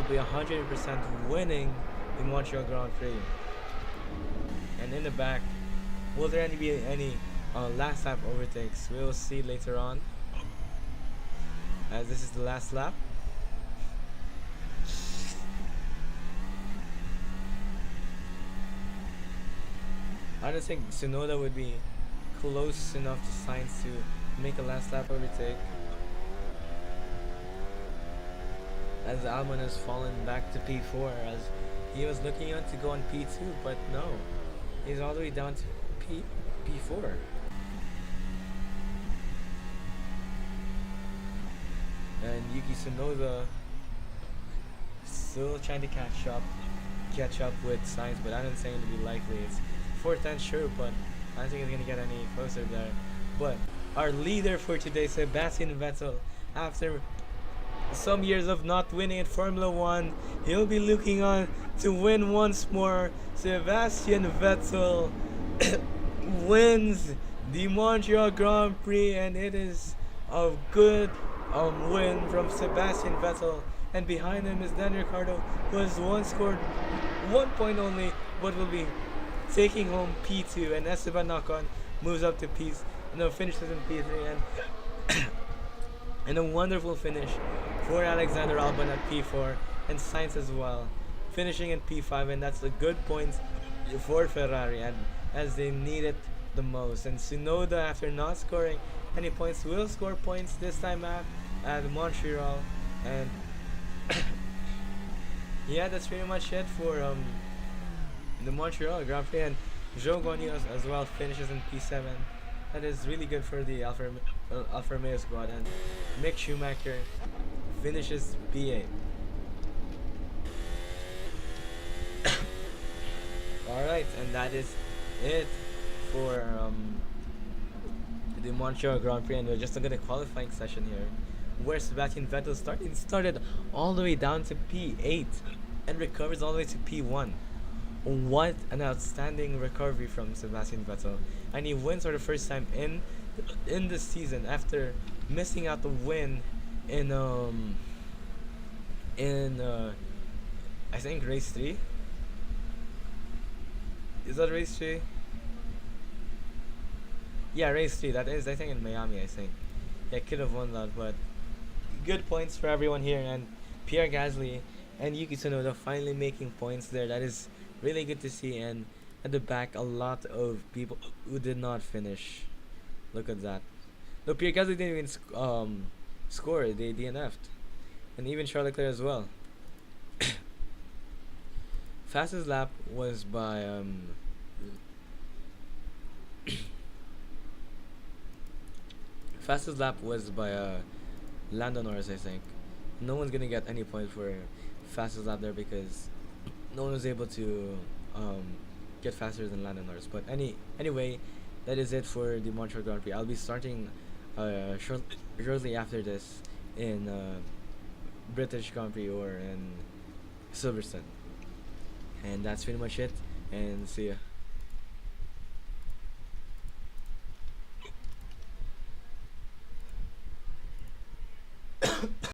S1: be 100% winning the Montreal Grand Prix. And in the back, will there be any last lap overtakes? We'll see later on, as this is the last lap. I don't think Tsunoda would be close enough to Sainz to make a last lap overtake, as Albon has fallen back to P4, as he was looking on to go on P2, but no, he's all the way down to P4. And Yuki Tsunoda still trying to catch up with Sainz, but I don't think it'll be likely. It's 4th sure, but I don't think it's gonna get any closer there. But our leader for today, Sebastian Vettel, after some years of not winning in Formula 1, he'll be looking on to win once more. Sebastian Vettel wins the Montreal Grand Prix, and it is a good win from Sebastian Vettel. And behind him is Daniel Ricciardo, who has scored 1 point only, but will be taking home P2, and Esteban Ocon moves up to finishes in P3, and a wonderful finish for Alexander Albon at P4, and Sainz as well, finishing in P5, and that's a good point for Ferrari, and as they need it the most. And Tsunoda, after not scoring any points, will score points this time at Montreal, and yeah, that's pretty much it for the Montreal Grand Prix. And Zhou Guanyu as well finishes in P7. That is really good for the Alfa Romeo squad. And Mick Schumacher finishes P8. Alright, and that is it for the Montreal Grand Prix. And we're just looking at the qualifying session here, where Sebastian Vettel started all the way down to P8 and recovers all the way to P1. What an outstanding recovery from Sebastian Vettel, and he wins for the first time in the season after missing out the win in I think race 3. Is that race 3? Yeah, race 3. That is, I think, in Miami. I think. Yeah, could have won that, but good points for everyone here, and Pierre Gasly and Yuki Tsunoda finally making points there. That is really good to see. And at the back, a lot of people who did not finish. Look at that. No, Pierre Gasly didn't even score. They DNF'd, and even Charles Leclerc as well. Fastest lap was by fastest lap was by Lando Norris, I think. No one's gonna get any points for fastest lap there because no one was able to get faster than Lando Norris. But anyway, that is it for the Montreal Grand Prix. I'll be starting shortly after this in British Grand Prix or in Silverstone. And that's pretty much it, and see ya.